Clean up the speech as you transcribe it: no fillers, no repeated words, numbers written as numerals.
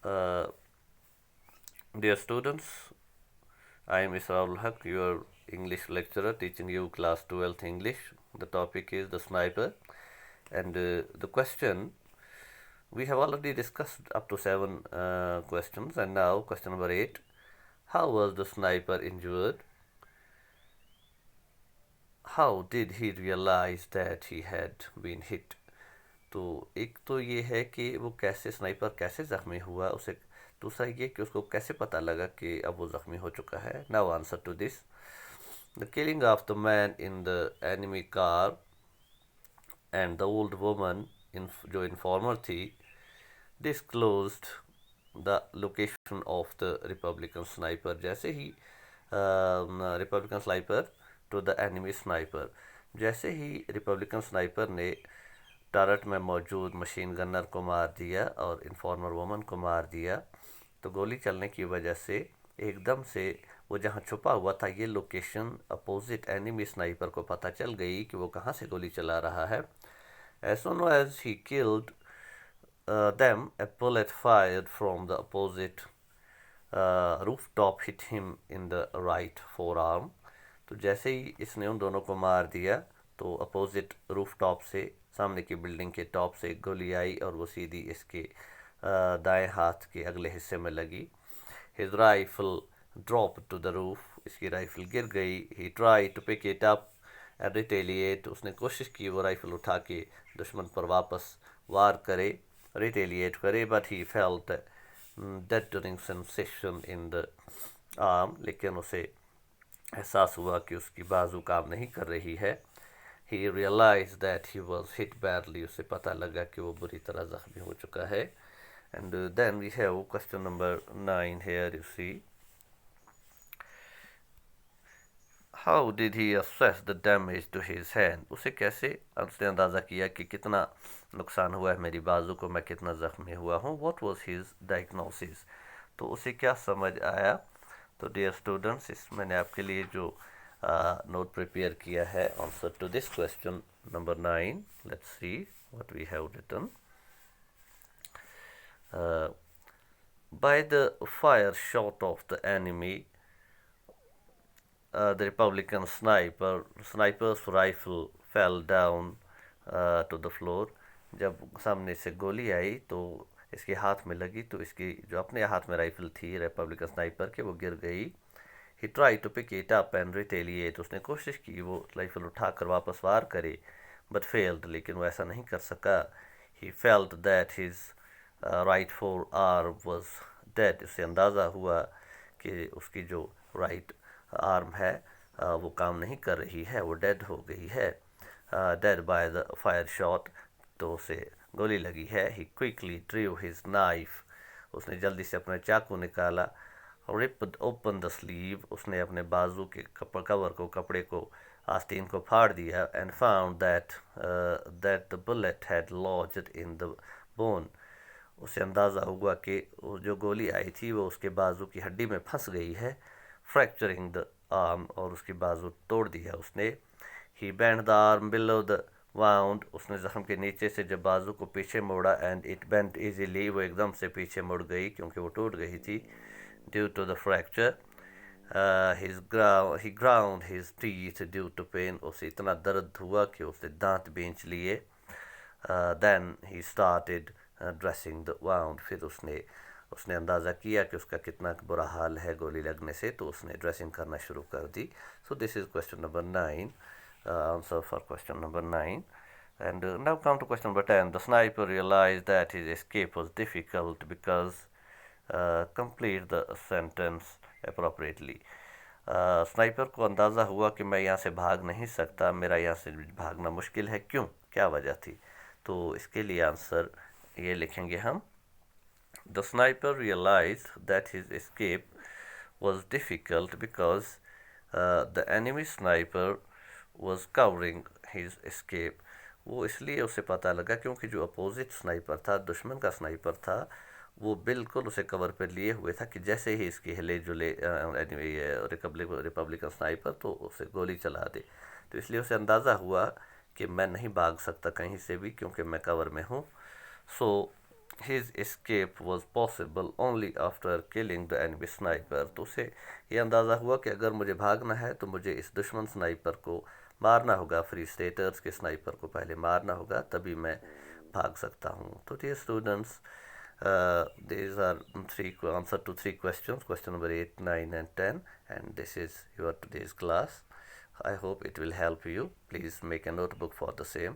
Uh, Dear students, I am Israul Haq, your English lecturer teaching you class 12th English. The topic is the sniper, and the question we have already discussed up to seven questions, and now question number 8. How was the sniper injured? How did he realize that he had been hit? तो एक तो ये है कि वो कैसे sniper कैसे ज़ख्मी हुआ उसे, दूसरा ये कि उसको कैसे पता लगा कि अब वो ज़ख्मी हो चुका है. Now answer to this. The killing of the man in the enemy car and the old woman in जो इन्फॉर्मर थी disclosed the location of the Republican sniper. जैसे ही Republican sniper to the enemy sniper, जैसे ही Republican sniper ने टारट में मौजूद machine gunner को मार दिया और इन्फॉर्मर वुमन को मार दिया, तो गोली चलने की वजह से एकदम से वो जहाँ छुपा हुआ था ये लोकेशन अपोजिट एनिमी स्नाइपर को पता चल गई कि वो कहाँ से गोली चला रहा है. As soon as he killed them, a bullet fired from the opposite rooftop hit him in the right forearm. तो जैसे ही इसने उन दोनों को मार दिया तो अपोजिट रूफ टॉप से, सामने की बिल्डिंग के टॉप से गोली आई और वो सीधी इसके दाएं हाथ के अगले हिस्से में लगी. His rifle drop to the roof, इसकी राइफल गिर गई. He try to pick it up and retaliate, उसने कोशिश की वो राइफल उठा के दुश्मन पर वापस वार करे, रिटेलिएट करे. But he felt deterring sensation in the arm, लेकिन उसे एहसास हुआ कि उसकी बाजू काम नहीं कर रही है. He realize that he was hit badly, उसे पता लगा कि वो बुरी तरह ज़ख्मी हो चुका है. And then we have question number 9 here. You see, how did he assess the damage to his hand. उसे कैसे उसने अंदाज़ा किया कि कितना नुकसान हुआ है मेरी बाजू को, मैं कितना ज़ख्मी हुआ हूँ. व्हाट वाज हिज डायग्नोसिस, तो उसे क्या समझ आया. तो डियर स्टूडेंट्स, इस मैंने आपके लिए जो नोट प्रिपेयर किया है answer to this question number 9. Let's see what we have written. By the fire shot of the enemy, the Republican sniper's rifle fell down to the floor. जब सामने से गोली आई तो इसके हाथ में लगी, तो इसकी जो अपने हाथ में राइफल थी रिपब्लिकन स्नाइपर के, वो गिर गई. He try to pick it up and retaliate, उसने कोशिश की वो राइफल उठाकर वापस वार करे, बट फेल्ड, लेकिन वो ऐसा नहीं कर सका. He felt that his right four arm was dead, उससे अंदाज़ा हुआ कि उसकी जो राइट आर्म है वो काम नहीं कर रही है, वो डेड हो गई है. Dead by the fire shot, तो उसे गोली लगी है. ही क्विकली ड्रीव हिज नाइफ, उसने जल्दी से अपना चाकू निकाला. रिप्ड ओपन द स्लीव, उसने अपने बाजू के कवर को, कपड़े को, आस्तीन को फाड़ दिया. And found that the bullet had lodged in the bone, उसे अंदाज़ा हुआ कि जो गोली आई थी वो उसके बाजू की हड्डी में फंस गई है, फ्रैक्चरिंग द आर्म, और उसकी बाजू तोड़ दिया उसने. He bend the arm below the wound, उसने जख्म के नीचे से जब बाजू को पीछे मोड़ा, एंड इट बेंट इजीली, वो एकदम से पीछे मुड़ गई क्योंकि वो टूट गई थी due to the fracture. He ground his teeth due to pain, उसे इतना दर्द हुआ कि उसने दांत बेंच लिए. Then he started dressing the wound, फिर उसने अंदाज़ा किया कि उसका कितना बुरा हाल है गोली लगने से, तो उसने ड्रेसिंग करना शुरू कर दी. So this is question number 9, answer for question number 9. And now come to question number 10. The sniper realized that his escape was difficult because complete the sentence appropriately. Sniper को अंदाज़ा हुआ कि मैं यहाँ से भाग नहीं सकता, मेरा यहाँ से भागना मुश्किल है. क्यों, क्या वजह थी? तो इसके लिए आंसर ये लिखेंगे हम. The sniper realized that his escape was difficult because the enemy sniper was covering his escape. वो इसलिए उसे पता लगा क्योंकि जो अपोजिट स्नाइपर था, दुश्मन का स्नाइपर था, वो बिल्कुल उसे कवर पर लिए हुए था कि जैसे ही इसकी हिले जुले रिपब्लिकन स्नाइपर तो उसे गोली चला दे. तो इसलिए उसे अंदाज़ा हुआ कि मैं नहीं भाग सकता कहीं से भी क्योंकि मैं कवर में हूँ. सो his escape was possible only after killing the enemy sniper। तो उसे ये अंदाज़ा हुआ कि अगर मुझे भागना है तो मुझे इस दुश्मन स्नाइपर को मारना होगा, फ्री स्टेटर्स के स्नाइपर को पहले मारना होगा, तभी मैं भाग सकता हूँ। तो dear students, these are three answer to three questions, question number 8, 9 and 10, and this is your today's class. I hope it will help you. Please make a notebook for the same.